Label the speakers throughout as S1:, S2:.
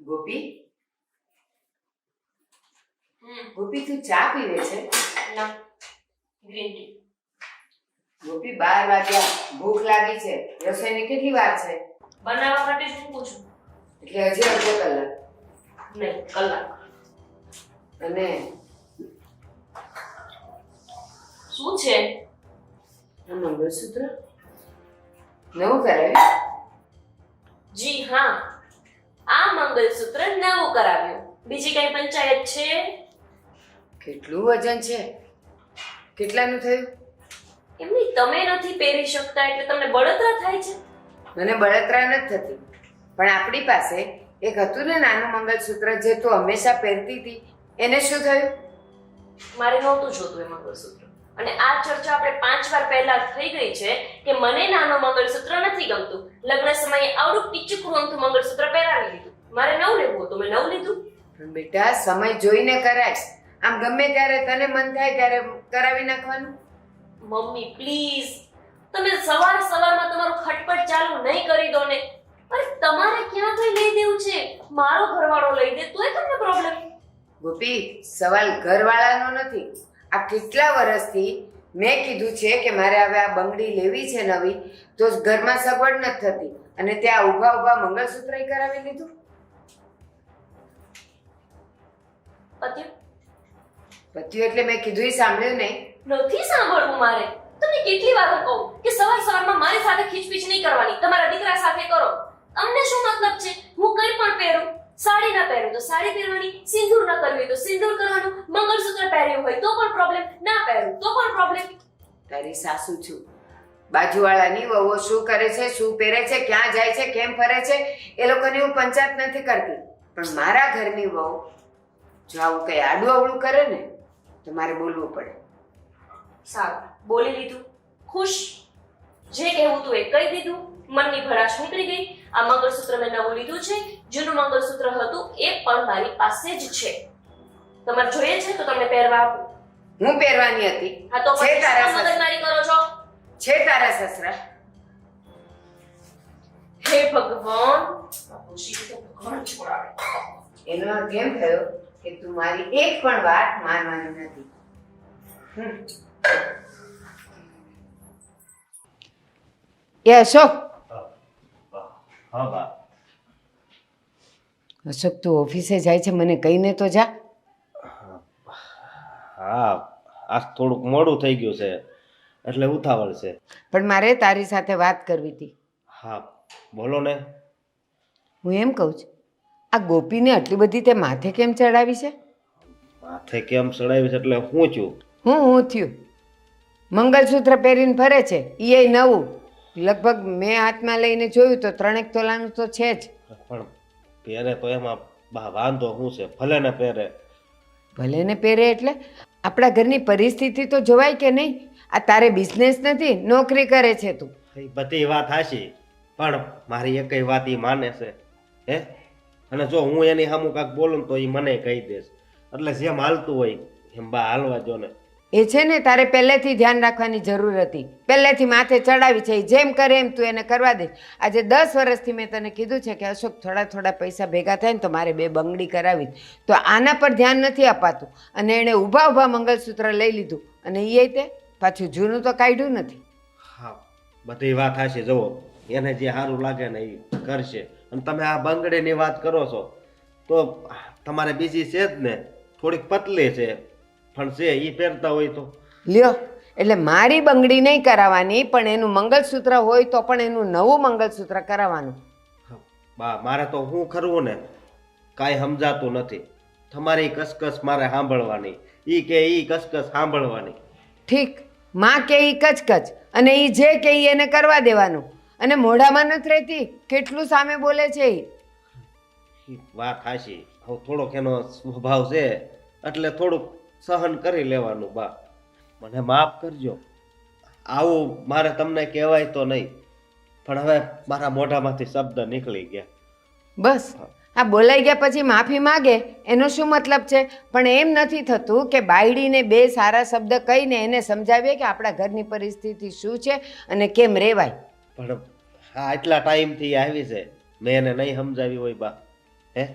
S1: ગોપી ગોપી તું ચા પીવે છે?
S2: ના, ગ્રીન ટી.
S1: ગોપી 12 વાગ્યા, ભૂખ લાગી છે. રસોઈની કેટલી વાર છે?
S2: બનાવવા માટે શું પૂછું?
S1: એટલે હજી અડધો કલાક.
S2: નહીં, કલાક.
S1: અને
S2: શું છે?
S1: આ મંગળસૂત્ર નવું કરાવ્યું?
S2: જી હા, આ મંગલસૂત્ર નવું કરાવ્યું. બીજી કઈ પંચાયત છે?
S1: કેટલું વજન છે? કેટલાનું થયું?
S2: એમની તમે નથી પહેરી શકતા એટલે તમને બળતરા થાય છે?
S1: મને બળતરા નથી થતી, પણ આપણી પાસે એક હતું ને નાનું મંગળસૂત્ર જે તું હંમેશા પહેરતી હતી, એને શું થયું?
S2: મારે નહોતું જોતું એ મંગળસૂત્ર. અને આ ચર્ચા આપણે 5 વાર પહેલા થઈ ગઈ છે કે મને નાનો મંગળસૂત્ર નથી ગમતું. લગ્ન સમયે આવડું ટીચુકડું અમથું મંગળસૂત્ર પહેરાવી લીધું. મારે નવું લેવું હતું, મેં નવું લીધું.
S1: પણ બેટા, સમય જોઈને કરાય. આમ ગમે ત્યારે તને મન થાય ત્યારે કરાવી નાખવાનું.
S2: મમ્મી પ્લીઝ, તમે સવારમાં તમારું ખટપટ ચાલુ નહીં કરી દો ને. અરે તમારે ક્યાં કઈ લઈ દેવું છે? મારો ઘરવાળો લઈ દે તોય તમને પ્રોબ્લેમ.
S1: ગોપી, સવાલ ઘરવાળાનો નથી. આ કેટલા વર્ષથી મેં કીધું છે કે મારે હવે આ બંગડી લેવી છે નવી, તો ઘરમાં સગવડ નથી થતી, અને ત્યાં ઊભા ઊભા મંગળસૂત્ર કરાવી લીધું.
S2: પત્યું
S1: પત્યું એટલે મેં કીધું ઈ સાંભળ્યું નહીં?
S2: નથી સાંભળવું મારે. તમને કેટલી વાર હું કહું કે સવારમાં મારી સાથે ખીચપીચ નહીં કરવાની, તમારા દીકરા સાથે કરો. અમને શું મતલબ છે? હું કંઈ પણ પહેરું, સાડી ના પહેરું તો સાડી પહેરવાની, સિંદૂર ના કરવી હોય તો સિંદૂર કરવાનું, મંગળસૂત્ર પહેર્યું હોય તો પણ પ્રોબ્લેમ, ના પહેરું તો પણ પ્રોબ્લેમ.
S1: તારી સાસુ છું. બાજુવાળાની વહુઓ શું કરે છે, શું પહેરે છે, ક્યાં જાય છે, કેમ ફરે છે, એ લોકોની હું પંચાયત નથી કરતી. પણ મારા ઘરની વહુ જો આવું કંઈ આડું અવળું કરે ને તો મારે બોલવું પડે.
S2: સારું, બોલી લીધું, ખુશ. જે કહેવું તું એ કહી દીધું, મનની ભડાશ નીકળી ગઈ. આ મંગળસૂત્ર મેં નવું લીધું છે. જૂનું મંગળસૂત્ર હતું એ પણ મારી પાસે જ છે. તમારે જોઈએ છે તો તમને પહેરવા આપું.
S1: હું પહેરવાની હતી.
S2: હા તો
S1: છે
S2: પછી
S1: તારા
S2: શું
S1: સસરા?
S2: મગજમારી કરો છો?
S1: છે તારા સસરા?
S2: હે ભગવાન, આ ખુશી તો ભગવાન છોડાવે.
S1: એનો અર્થ એમ થયો કે તું મારી એક પણ વાત માનવાની નથી. એ અશોક,
S3: હા બા.
S1: અશોક તું ઓફિસે જાય છે, મને કહીને તો જા.
S3: હા, આજ થોડુંક મોડું થઈ ગયું છે એટલે ઉતાવળ છે.
S1: પણ મારે તારી સાથે વાત કરવી હતી.
S3: હા બોલો ને.
S1: હું એમ કહું છું, આ ગોપીને આટલી બધી તે માથે કેમ ચડાવી છે?
S3: માથે કેમ ચડાવી છે એટલે હું છું?
S1: હું થયું? મંગળસૂત્ર પહેરીને ફરે છે, એ નવું. લગભગ મેં હાથમાં લઈને જોયું તો 3 તોલાનું તો છે જ.
S3: પણ પહેરે તો એમાં બા વાંધો શું છે? ભલે ને પહેરે.
S1: ભલે ને પહેરે એટલે આપણા ઘરની પરિસ્થિતિ તો જોવાય કે નહીં? આ તારે બિઝનેસ નથી, નોકરી કરે છે તું.
S3: એ બધી વાત હાશી, પણ મારી એકય વાત ઈ માને છે હે? અને જો હું એની સામું કાંઈક બોલું તો એ મને કહી દેશ. એટલે જેમ હાલતું હોય એમ બા હાલવા જો ને.
S1: એ છે ને, તારે પહેલેથી ધ્યાન રાખવાની જરૂર હતી. પહેલેથી માથે ચડાવી છે, જેમ કરે એમ તું એને કરવા દે. આજે 10 વર્ષથી મેં તને કીધું છે કે અશોક થોડા પૈસા ભેગા થાય ને તો મારે 2 બંગડી કરાવી. તો આના પર ધ્યાન નથી અપાતું, અને એણે ઊભા મંગળસૂત્ર લઈ લીધું, અને એ તે પાછું જૂનું તો કાઢ્યું નથી.
S3: હા બધી વાત હાશી. જુઓ, એને જે સારું લાગે ને એ કરશે. અને તમે આ બંગડીની વાત કરો છો તો તમારે બીજી છે જ ને, થોડીક પતલી છે પણ છે, એ પહેરતા હોય તો
S1: લ્યો, એટલે મારી બંગડી નહીં કરાવવાની, પણ એનું મંગળસૂત્ર હોય તો પણ એનું નવું મંગળસૂત્ર કરાવવાનું.
S3: બા મારે તો હું કરવું ને કાંઈ સમજાતું નથી. તમારી કસકસ મારે સાંભળવાની, ઈ કે ઈ કસકસ સાંભળવાની.
S1: ઠીક, માં કે ઈ કચકચ, અને ઈ જે કે ઈ એને કરવા દેવાનું. અને મોઢામાં નથી રહેતી, કેટલું સામે બોલે છે ઈ.
S3: ઈ વાત હાશી. હવે થોડોક એનો સ્વભાવ છે એટલે થોડુંક સહન કરી લેવાનું. બા મને માફ કરજો, આવું મારે તમને કહેવાય તો નહીં, પણ હવે મારા મોઢામાંથી શબ્દ નીકળી ગયા.
S1: બસ, આ બોલાઈ ગયા પછી માફી માગે એનો શું મતલબ છે? પણ એમ નથી થતું કે બાયડીને 2 સારા શબ્દ કહીને એને સમજાવીએ કે આપણા ઘરની પરિસ્થિતિ શું છે અને કેમ રહેવાય.
S3: પણ હા, આટલા ટાઈમથી આવી છે, મેં એને નહીં સમજાવી હોય બા હે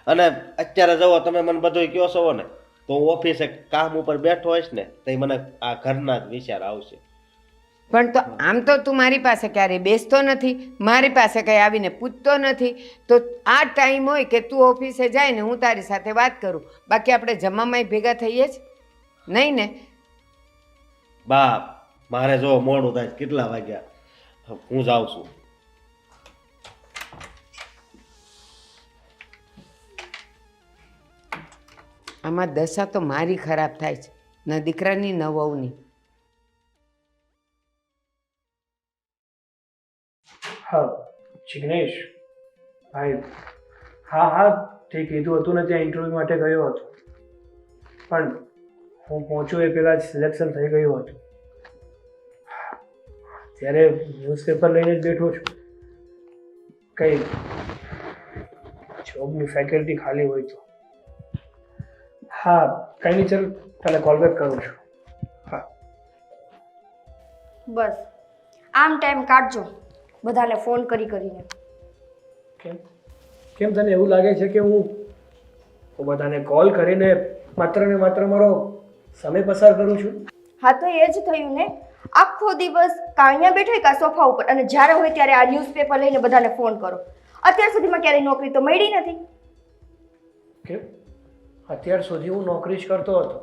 S3: અને અત્યારે જવો તમે મને બધું કહો છો ને તો હું ઓફિસે કામ ઉપર બેઠો હોઈશ ને તો મને આ ઘરના જ વિચાર આવશે.
S1: પણ તો આમ તો તું મારી પાસે ક્યારેય બેસતો નથી, મારી પાસે કંઈ આવીને પૂછતો નથી. તો આ ટાઈમ હોય કે તું ઓફિસે જાય ને હું તારી સાથે વાત કરું, બાકી આપણે જમવામાં ભેગા થઈએ જ નહીં ને.
S3: બા મારે જો મોડું થાય કેટલા વાગ્યા, હું જાઉં છું.
S1: આમાં દશા તો મારી ખરાબ થાય છે, ન દીકરાની ન વહુની.
S4: હા જિગ્નેશ ભાઈ, હા તે કીધું હતું ને ત્યાં ઇન્ટરવ્યૂ માટે ગયો હતો, પણ હું પહોંચ્યો એ પહેલાં જ સિલેક્શન થઈ ગયું હતું. ત્યારે ન્યૂઝપેપર લઈને જ બેઠો છું, કંઈ જોબની ફેકલ્ટી ખાલી હોય તો. હા કંઈ નહીં, ચાલ તને કોલ બેક કરું છું. હા
S5: બસ આમ ટાઈમ કાઢજો બધાને ફોન કરીને.
S4: કેમ તને એવું લાગે છે કે હું બધાને કોલ કરીને માત્ર ને માત્ર મારો સમય પસાર કરું છું?
S5: હા તો એ જ થયું ને, આખો દિવસ કાંઈ બેઠો કાં સોફા ઉપર, અને જ્યારે હોય ત્યારે આ ન્યૂઝપેપર લઈને બધાને ફોન કરો. અત્યાર સુધીમાં ક્યારેય નોકરી તો મળી નથી.
S4: કેમ અત્યાર સુધી હું નોકરી જ કરતો હતો.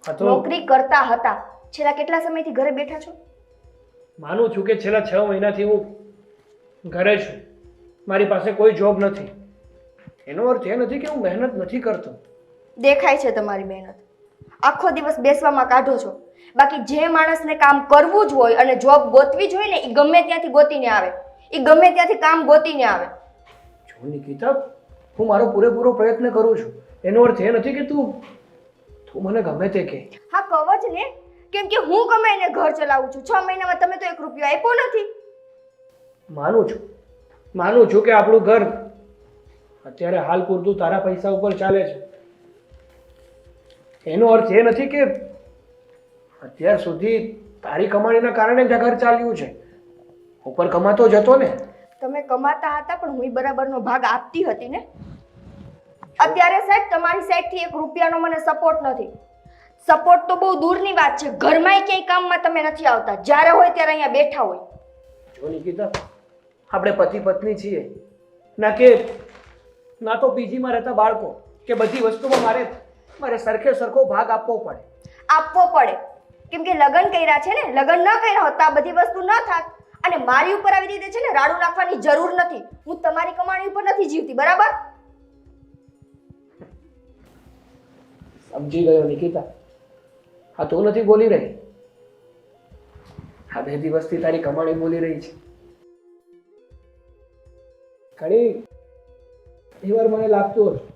S4: હા તો
S5: નોકરી કરતા હતા, છેલ્લા કેટલા સમયથી ઘરે બેઠા છો?
S4: માનું છું કે છેલ્લા 6 મહિનાથી હું ઘરે છું, મારી પાસે કોઈ જોબ નથી. એનો અર્થ એ નથી કે હું મહેનત નથી કરતો.
S5: દેખાય છે તમારી મહેનત, આખો દિવસ બેસવામાં કાઢો છો. બાકી જે માણસને કામ કરવું જ હોય અને જોબ ગોતવી જ હોય ને, એ ગમે ત્યાંથી ગોતીને આવે, એ ગમે ત્યાંથી કામ ગોતીને આવે.
S4: જો નિકિતા, હું મારો પૂરેપૂરો પ્રયત્ન કરું છું, એનો અર્થ એ નથી કે તું મને ગમે તે કહે.
S5: હા કહો જ ને, કેમ કે હું કમાઈને ઘર ચલાવું છું. 6 મહિનામાં તમે તો 1 રૂપિયો આપ્યો નથી.
S4: માનું છું કે આપણું ઘર અત્યારે હાલ પૂરતું તારા પૈસા ઉપર ચાલે છે. એનો અર્થ એ નથી કે અત્યાર સુધી તારી કમાણીના કારણે જ આ ઘર ચાલ્યું છે. ઉપર કમાતો જ હતો ને.
S5: તમે કમાતા હતા, પણ હું બરાબરનો ભાગ આપતી હતી ને. અત્યારે સાહેબ તમારી સાઈડથી 1 રૂપિયાનો મને સપોર્ટ નથી. સપોર્ટ તો બહુ દૂરની વાત છે, ઘરમાંય ક્યાંય કામમાં તમે નથી આવતા, જ્યારે હોય ત્યારે અહીંયા બેઠા હોય.
S4: જો નિકિતા, આપણે પતિ પત્ની છીએ, ના તો પીજીમાં રહેતા બાળકો કે બધી વસ્તુમાં મારે સરખે સરખો ભાગ આપવો પડે.
S5: આપવો પડે કેમ કે લગ્ન કર્યા છે ને, લગ્ન ન કર્યા હોત તો આ બધી વસ્તુ ન થાત. અને મારી ઉપર આવી રીતે છે ને રાડું નાખવાની જરૂર નથી. હું તમારી કમાણી ઉપર નથી જીવતી, બરાબર?
S4: સમજી ગયો નિકિતા. હા તું નથી બોલી રહી, આ 2 દિવસથી તારી કમાણી બોલી રહી છે. ઘણી વાર મને લાગતું હતું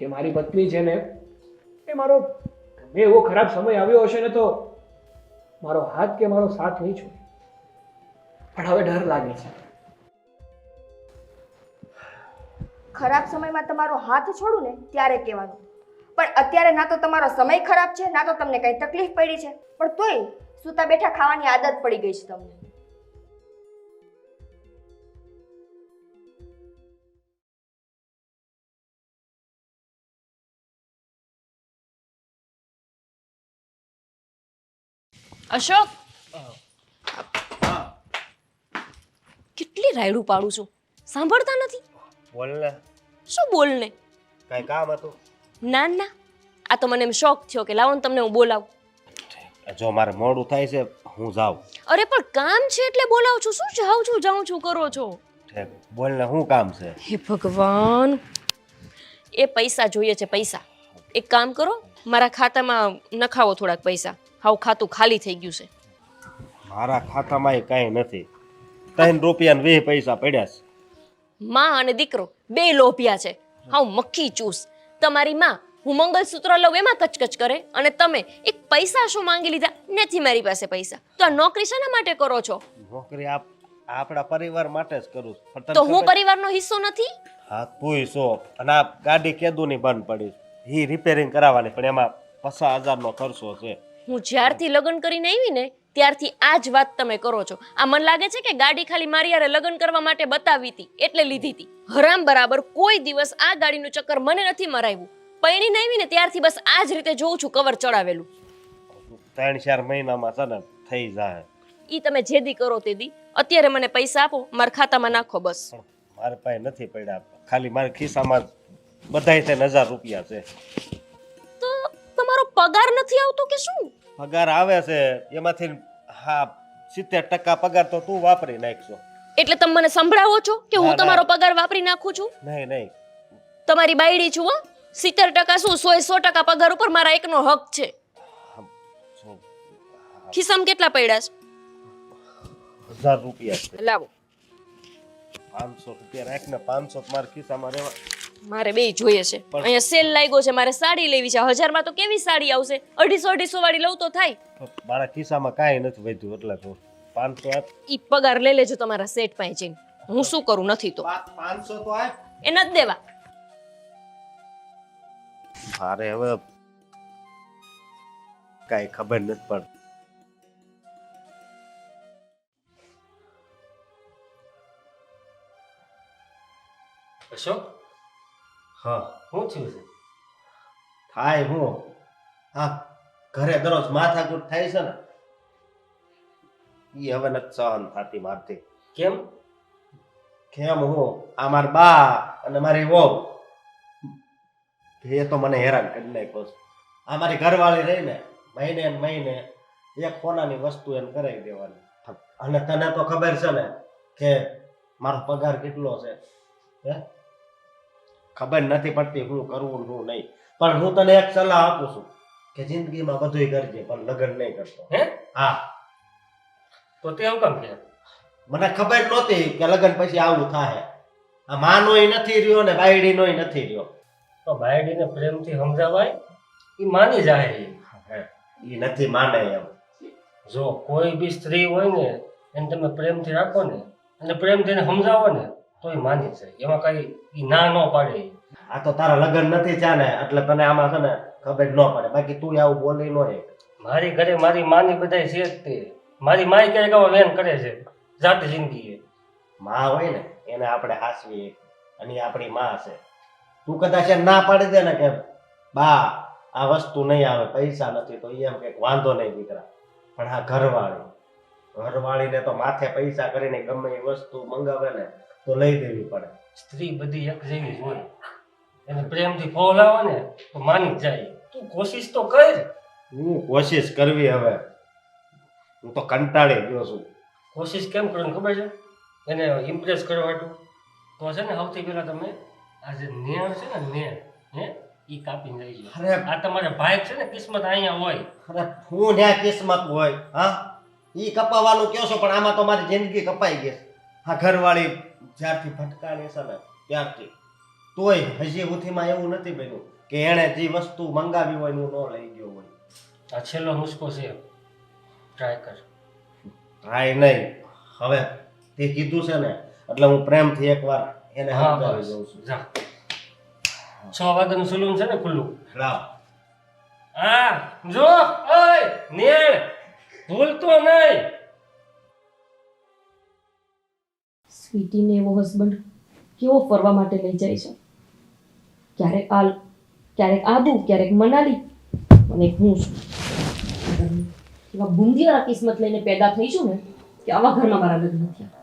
S4: કે મારી પત્ની છે ને એ મારો ગમે એવો ખરાબ સમય આવ્યો હશે ને તો મારો હાથ કે મારો સાથ નહીં છોડે, પણ હવે ડર લાગે છે.
S5: ખરાબ સમયમાં તમારો હાથ છોડું ને ત્યારે કહેવાનું, પણ અત્યારે ના તો તમારો સમય ખરાબ છે, ના તો તમને કઈ તકલીફ પડી છે, પણ તોય સૂતા બેઠા ખાવાની આદત પડી ગઈ છે તમને.
S2: અશોક, કેટલી રાયડું પાડું છું, સાંભળતા નથી?
S3: બોલ ને.
S2: શું બોલ ને?
S3: કઈ કામ હતું?
S2: ના, આ તો મને એમ શોખ થયો કે લાવો ને તમને હું બોલાવું.
S3: જો મારે મોડું થાય છે, હું જાઉં.
S2: અરે પણ કામ છે એટલે બોલાવું છું. શું જાઉં છું કરો છો?
S3: બોલ ને, શું કામ છે?
S2: હે ભગવાન, એ પૈસા જોઈએ છે, પૈસા. એક કામ કરો, મારા ખાતામાં નખાવો થોડાક પૈસા. હાવ ખાતું ખાલી થઈ ગયું છે.
S3: મારા ખાતામાં કાંઈ નથી. 3 રૂપિયા ને 20 પૈસા પડ્યા છે.
S2: માં અને દીકરો 2 લોભિયા છે. હાવ મક્ખી ચૂસ. તમારી માં હું મંગલસૂત્ર લઉં એમાં કચકચ કરે, અને તમે એક પૈસા શું માંગી લીધા? નથી મારી પાસે પૈસા. તો આ નોકરી શેના માટે કરો છો?
S3: નોકરી આપણા પરિવાર માટે જ કરું છું.
S2: તો હું પરિવારનો હિસ્સો નથી?
S3: હા તું સો. અને આ ગાડી કેદુની બંધ પડી, રિપેરિંગ કરાવવાની, પણ એમાં 50,000 નો ખર્ચો છે.
S2: હું જ્યારથી લગ્ન કરીને આવી ને ત્યારથી આ જ વાત તમે કરો છો. આ મને લાગે છે કે ગાડી ખાલી મારી હારે લગ્ન કરવા માટે બતાવી હતી એટલે લીધી હતી. હરામ બરાબર કોઈ દિવસ આ ગાડીનું ચક્કર મને નથી મરાવ્યું. પૈણીને આવી ને ત્યારથી બસ આ જ રીતે જોઉં છું કવર ચડાવેલું.
S3: 3-4 મહિનામાં છે ને થઈ જાય.
S2: ઈ તમે જે દી કરો તે દી. અત્યારે મને પૈસા આપો, મારા ખાતામાં નાખો બસ.
S3: મારે પાસે નથી પડ્યા, ખાલી મારા ખિસ્સામાં બધાય થઈને 1000 રૂપિયા છે.
S2: તો તમારો પગાર નથી આવતો કે શું?
S3: પગાર આવે છે એમાંથી હા 70% પગાર તો તું વાપરી નાખશો.
S2: એટલે તમે મને સંભળાવો છો કે
S3: ના,
S2: હું
S3: ના.
S2: તમારો પગાર વાપરી નાખું છું?
S3: નહીં નહીં,
S2: તમારી બાયડી છું હો. 70% શું 100% પગાર ઉપર મારા એકનો હક છે.
S3: શું
S2: ખિસ્સામાં કેટલા પડ્યા છે?
S3: 1000 રૂપિયા છે.
S2: લાવો.
S3: 500 રૂપિયા રાખ ને, 500 તો મારા ખિસ્સામાં રહેવા.
S2: મારે બે જોઈએ છે. અહીંયા સેલ લાગ્યો છે, મારે સાડી લેવી છે. 1000 માં તો કેવી સાડી આવશે? 250 વાળી લઉં તો થાય.
S3: મારા ખિસ્સામાં કાંઈ નથી વધ્યું એટલે તો 500 આપ.
S2: ઈ પગાર લઈ લેજો તમારા સેટ પાસે જઈને. હું શું કરું? નથી તો
S3: 500 તો આપ.
S2: એ નથી દેવા.
S3: મારે હવે કાંઈ ખબર નથી પડતી.
S6: અશોક,
S3: હા
S6: શું થયું છે?
S3: થાય હું હા ઘરે દરરોજ માથાકૂટ થાય છે ને ઈ હવે નથી સહન થતી મારથી.
S6: કેમ?
S3: કેમ હું આ મારી બા અને મારી વહુ એ તો મને હેરાન કરી નાખ્યો છે. આ મારી ઘરવાળી રહી ને મહિને ને મહિને એક સોનાની વસ્તુ એને કરાવી દેવાની. અને તને તો ખબર છે ને કે મારો પગાર કેટલો છે હે? ખબર નથી પડતી હું કરવું ને હું નહીં. પણ હું તને એક સલાહ આપું છું કે જિંદગીમાં બધુંય કરજે પણ લગ્ન નહીં કરતો.
S6: હે?
S3: હા,
S6: તો તે હું કામ કે?
S3: મને ખબર નહોતી કે લગ્ન પછી આવું થાય. આ માનોય નથી રહ્યો ને બાયડીનોય નથી રહ્યો.
S6: તો બાયડીને પ્રેમથી સમજાવાય, એ માની જાય.
S3: એ નથી માને એમ.
S6: જો કોઈ બી સ્ત્રી હોય ને એને તમે પ્રેમથી રાખો ને અને પ્રેમથી એને સમજાવો ને તો એ માની જાય. એમાં કઈ ઈ ના ન પાડે.
S3: આ તો તારા લગ્ન નથી થયા ને એટલે તને આમાં છે ને ખબર ન પડે. બાકી તું આવું બોલી ન એક.
S6: મારી ઘરે મારી માની બધાય છે જ તે. મારી માય ક્યારેક આવા વેન કરે છે જાતે જિંદગી.
S3: માં હોય ને એને આપણે હાસવી અને એ આપણી માં છે. તું કદાચ એમ ના પાડી દે ને કે બા આ વસ્તુ નહીં આવે, પૈસા નથી, તો એમ કે વાંધો નહીં દીકરા. પણ આ ઘરવાળીને તો માથે પૈસા કરીને ગમે એ વસ્તુ મંગાવે ને તો લઈ દેવી પડે.
S6: સ્ત્રી બધી એક જેવી જ હોય. એને પ્રેમથી ફોલાવો ને તો માની જ જાય. તું કોશિશ તો કર.
S3: હું કોશિશ કરવી હવે, હું તો કંટાળી ગયો છું.
S6: કોશિશ કેમ કરવાની ખબર છે? એને ઇમ્પ્રેસ કરવા હાટુ. તો છે ને સૌથી પહેલા તમે આ જે નેણ છે ને નેણ હે ઈ કાપીને લઈ લો.
S3: અરે
S6: આ તમારે ભાઈ છે ને કિસ્મત અહીંયા હોય.
S3: અરે હું ન્યા કિસ્મત હોય હા ઈ કપાવાનું કયો છો, પણ આમાં તો મારી જિંદગી કપાઈ ગઈ. આ ઘરવાળી જ્યારથી ભટકાણી છે ને ત્યારથી તોય હજી સુધીમાં એવું નથી બન્યું કે એણે જે વસ્તુ મંગાવી હોય એનું ન લઈ ગયો હોય.
S6: આ છેલ્લો નુસ્ખો છે, ટ્રાય કર.
S3: ટ્રાય નહીં, હવે તે કીધું છે ને એટલે હું પ્રેમથી એકવાર એને
S6: હા
S3: સમજાવી
S6: બસ
S3: દઉં છું.
S6: જા 6 વાગ્યાનું સલૂન છે ને ખુલ્લું.
S3: લાવ.
S6: હા જો ઓય નેણ ભૂલતો નહીં.
S2: સ્વીટીને એવો હસબન્ડ કેવો ફરવા માટે લઈ જાય છે. ક્યારેક આબુ, ક્યારેક મનાલી, અને હું છું એવા બુંદિયાના કિસ્મત લઈને પેદા થઈ છું ને કે આવા ઘરમાં મારા લગ્ન થયા.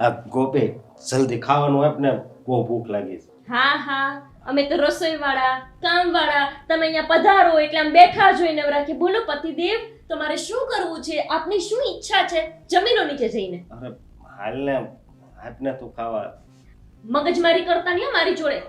S3: આ ગોપી જલ્દી ખાવાનું આપ ને, બહુ ભૂખ લાગી છે.
S2: હા હા, અમે તો રસોઈવાળા, કામવાળા, તમે અહીંયા પધારો એટલે આમ બેઠા જોઈને રાખી. બોલો પતિદેવ, તમારે શું કરવું છે? આપની શું ઈચ્છા છે? જમીનો નીચે જઈને.
S3: અરે હાલ ને આપને તું ખાવા.
S2: મગજમારી કરતા નહીં હો મારી જોડે.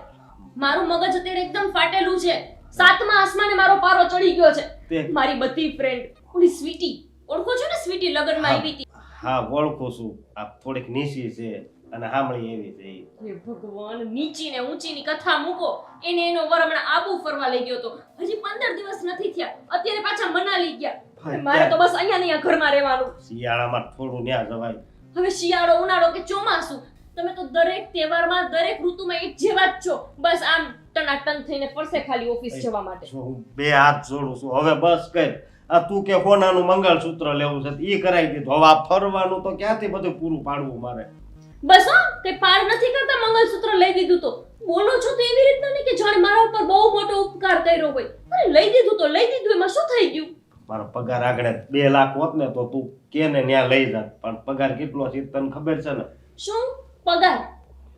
S2: મારું મગજ અત્યારે એકદમ ફાટેલું છે. 7મા આસમાને મારો પારો ચડી ગયો છે.
S3: તે
S2: મારી બધી ફ્રેન્ડ ઓલી સ્વીટી, ઓળખો છો ને સ્વીટી, લગનમાં આવી હતી.
S3: હા ઓળખું છું. આ થોડીક નીચી છે અને સાંભળી એવી છે ઈ.
S2: હે ભગવાન, નીચી ને ઊંચીની કથા મૂકો. એનો વર હમણાં આબુ ફરવા લઈ ગયો તો. હજી 15 દિવસ નથી થયા, અત્યારે પાછા મનાલી ગયા. મારે તો બસ અહીંયા ને અહીંયા ઘરમાં રહેવાનું.
S3: શિયાળામાં થોડું ન્યા જવાય.
S2: હવે શિયાળો, ઉનાળો કે ચોમાસું, તમે તો દરેક તહેવારમાં, દરેક ઋતુમાં એક જેવા જ છો. બસ આમ ટનાટન થઈને ફરશે ખાલી ઓફિસ જવા માટે.
S3: જો હું બે હાથ જોડું છું હવે બસ કર. આ તું કે સોનાનું મંગળસૂત્ર લેવું છે ઈ કરાવી દીધું. હવે આ ફરવાનું તો ક્યાંથી બધું પૂરું પાડવું મારે?
S2: બસ હો, તે પાર નથી કરતા મંગળસૂત્ર લઈ દીધું તો. બોલો છો તો એવી રીતના નહીં કે જાણે મારા ઉપર બહુ મોટો ઉપકાર કર્યો હોય. અરે લઈ દીધું તો લઈ દીધું, એમાં શું થઈ ગયું?
S3: મારો પગાર આગળ 2 લાખ હોત ને તો તું કેને ન્યા લઈ જાત. પણ પગાર કેટલો છે તને ખબર છે ને?
S2: શું પગાર?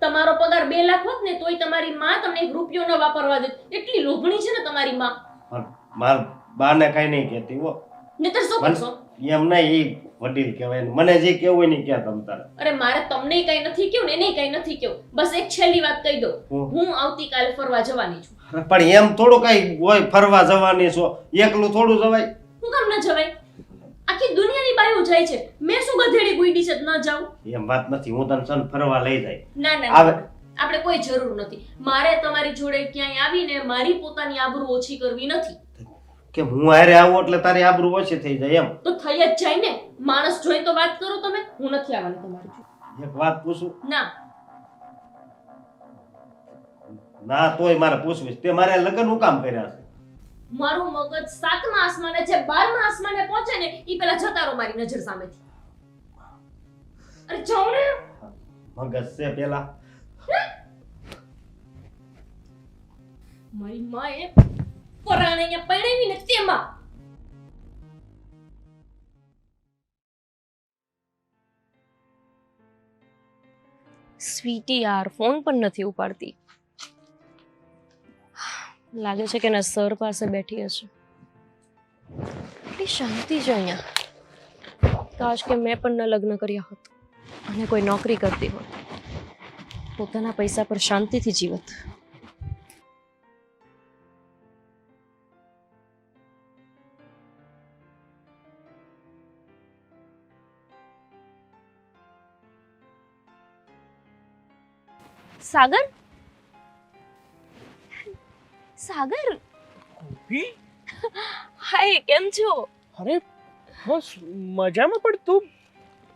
S2: તમારો પગાર 2 લાખ હોત ને તોય તમારી માં તમને 1 રૂપિયો ન વાપરવા દે. એટલી લોભણી છે ને તમારી માં.
S3: પણ માર બાને કઈ નહીં કહેતી હો.
S2: નહીતર શું કરશો?
S3: એમ નહીં, ઈ વડીલ કહેવાય ને. મને જે કેવું હોય ને ક્યાં તમ તારે.
S2: અરે મારે તમને કઈ નથી કેવું ને એને કઈ નથી કેવું. બસ એક છેલ્લી વાત કહી દો,
S3: હું?
S2: હું આવતીકાલે ફરવા જવાની છું.
S3: પણ એમ થોડું કઈ હોય ફરવા જવાની છો? એકલું થોડું જવાય?
S2: હું કામ ન જવાય? આખી દુનિયાની બાયો જાય છે, મેં શું ગધેડી ગુઈડી છે ન જાઉં?
S3: એમ વાત નથી. હું તને સન ફરવા લઈ જાય.
S2: ના ના
S3: આવે.
S2: ના. આપણે કોઈ જરૂર નથી. મારે તમારી જોડે ક્યાંય આવીને મારી પોતાની આબરૂ ઓછી કરવી નથી.
S3: કે હું હારે આવું એટલે તારી આબરૂ ઓછી થઈ જાય એમ?
S2: તો થઈ જ જાય ને. માણસ જોઈ તો વાત કરો તમે. હું નથી આવવાની તમારી જોડે.
S3: એક વાત પૂછું?
S2: ના.
S3: ના તોય મારે પૂછવી છે. તે મારે લગ્ન હું કામ કર્યા છે?
S2: મારું મગજ 7મા આસમાને છે, 12મા આસમાને પહોંચે ને ઈ પેલા જતા રહો મારી નજર સામેથી. અરે જાઓ ને.
S3: મગજ છે પેલા.
S2: મારી માએ પરાણે અહીંયા પરણાવી ને તેમાં. સ્વીટી યાર ફોન પણ નથી ઉપાડતી. લાગે છે કે ના સર પાસે બેઠી હશે. એટલી શાંતિ છે અહીંયા. કાશ કે મેં પણ ન લગ્ન કર્યા હોત અને કોઈ નોકરી કરતી હોત. પોતાના પૈસા પર શાંતિથી જીવત. સાગર, સાગર,
S4: ગોપી,
S2: હાય કેમ છો?
S4: અરે બસ મજામાં. પણ તું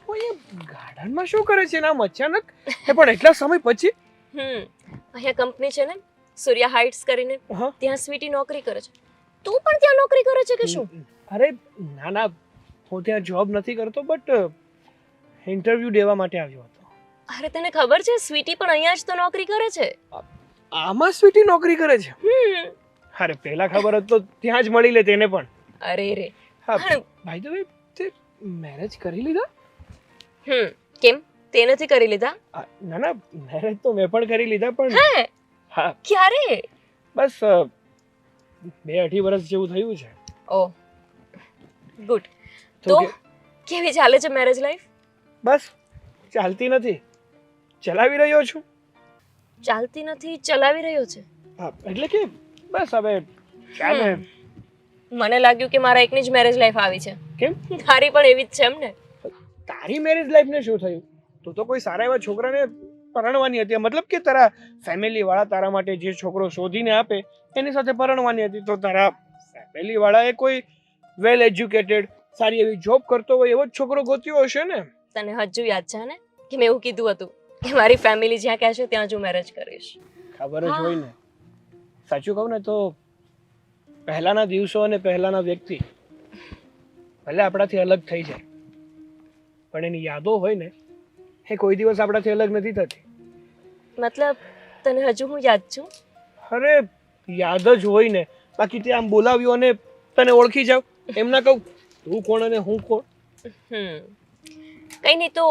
S4: અહીંયા ગાર્ડનમાં શું કરે છે નામ અચાનક? એ પણ એટલા સમય પછી?
S2: અહીંયા કંપની છે ને સૂર્યા હાઇટ્સ કરીને,
S4: હા.
S2: ત્યાં સ્વીટી નોકરી કરે છે. તું પણ ત્યાં નોકરી કરે છે કે શું?
S4: અરે ના ના, હું ત્યાં જોબ નથી કરતો, બટ ઇન્ટરવ્યુ દેવા માટે આવ્યો હતો.
S2: અરે તને ખબર છે સ્વીટી પણ અહીંયા જ તો નોકરી કરે છે.
S4: આમાં સ્વીટી નોકરી કરે છે? અરે પહેલા ખબર હોત તો ત્યાં જ મળી લે તેને પણ.
S2: અરે રે.
S4: હા, ભાઈ ધ વે, તે મેરેજ કરી લીધા?
S2: કેમ તે નથી કરી લીધા?
S4: ના ના, મેરેજ તો મેં પણ કરી લીધા. પણ
S2: હે?
S4: હા.
S2: ક્યારે?
S4: બસ 2-2.5 વર્ષ જેવું થયું છે.
S2: ઓ ગુડ.
S4: તો
S2: તો કેવી ચાલે છે મેરેજ લાઈફ?
S4: બસ ચાલતી નથી, ચલાવી રહ્યો છું.
S2: ચાલતી નથી, ચલાવી રહ્યો છે.
S4: હા, એટલે કે બસ હવે ચાલે.
S2: મને લાગ્યું કે મારા એકની જ મેરેજ લાઈફ આવી છે.
S4: કેમ?
S2: તારી પણ એવી જ છે એમ ને?
S4: તારી મેરેજ લાઈફ ને શું થયું? તું તો કોઈ સારા એવા છોકરાને પરણવાની હતી. મતલબ કે તારા ફેમિલી વાળા તારા માટે જે છોકરો શોધીને આપે એની સાથે પરણવાની હતી. તો તારા ફેમિલી વાળાએ કોઈ વેલ એજ્યુકેટેડ સારી એવી જોબ કરતો હોય એવો જ છોકરો ગોત્યો હશે ને?
S2: તને હજુ યાદ છે ને કે મેં એવું કીધું હતું કે મારી ફેમિલી જ્યાં કહેશે ત્યાં જ હું મેરેજ કરીશ.
S4: ખબર જ હોય ને. સાચું કહું ને તો પહેલાના દિવસો અને પહેલાના વ્યક્તિ ભલે આપણાથી અલગ થઈ જાય, પણ એની યાદો હોય ને એ કોઈ દિવસ આપણાથી અલગ નથી થતી.
S2: મતલબ તને હજુ હું યાદ છું?
S4: અરે યાદ જ હોય ને, બાકી તે આમ બોલાવ્યું અને તને ઓળખી જાવ એમ ના કહું તું કોણ અને હું કોણ.
S2: કઈ નહીં. તો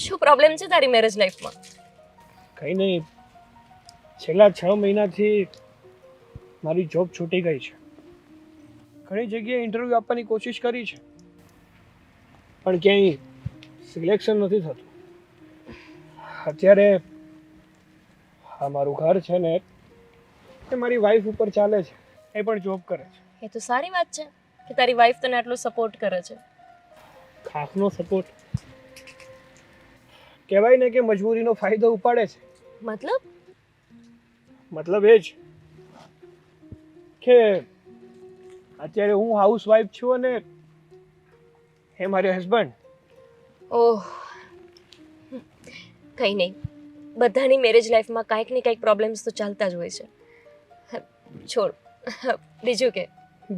S2: શું પ્રોબ્લેમ છે તારી મેરેજ લાઈફમાં?
S4: કંઈ નહીં, છેલ્લા 6 મહિનાથી મારી જોબ છૂટી ગઈ છે. ઘણી જગ્યાએ ઇન્ટરવ્યૂ આપવાની કોશિશ કરી છે, પણ ક્યાંય સિલેક્શન નથી થતું. અત્યારે આ મારું ઘર છે ને એ મારી વાઈફ ઉપર ચાલે છે. એ પણ જોબ કરે છે.
S2: એ તો સારી વાત છે કે તારી વાઈફ તને આટલો સપોર્ટ કરે છે.
S4: ખાસનો સપોર્ટ કહેવાય ને કે મજબૂરીનો ફાયદો ઉપાડે છે.
S2: મતલબ?
S4: મતલબ એ જ કે અત્યારે હું હાઉસવાઈફ છું અને એ મારી હસબન્ડ.
S2: ઓહ, કંઈ નહીં. બધાની મેરેજ લાઈફમાં કાંઈક ને કાંઈક પ્રોબ્લેમ્સ તો ચાલતા જ હોય છે. છોડ બીજું કે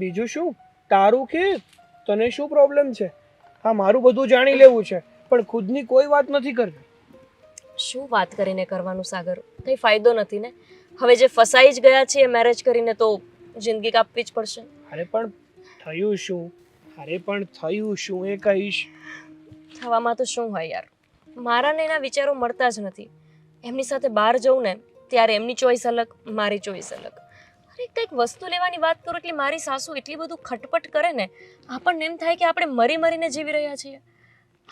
S4: બીજું શું તારું કે તને શું પ્રોબ્લેમ છે? હા, મારું બધું જાણી લેવું છે પણ ખુદની કોઈ વાત નથી કરવી.
S2: શું વાત કરીને કરવાનું સાગર, કંઈ ફાયદો નથી ને. હવે જે ફસાઈ જ ગયા છે એ મેરેજ કરીને તો જિંદગી કાપવી જ પડશે.
S4: અરે પણ થયું શું? અરે પણ થયું શું એ કહીશ.
S2: થવામાં તો શું હોય યાર, મારા ને એના વિચારો મળતા જ નથી. એમની સાથે બહાર જઉં ને ત્યારે એમની ચોઈસ અલગ, મારી ચોઈસ અલગ. અરે કંઈક વસ્તુ લેવાની વાત કરું એટલે મારી સાસુ એટલી બધું ખટપટ કરે ને, આપણને એમ થાય કે આપણે મરી મરીને જીવી રહ્યા છીએ.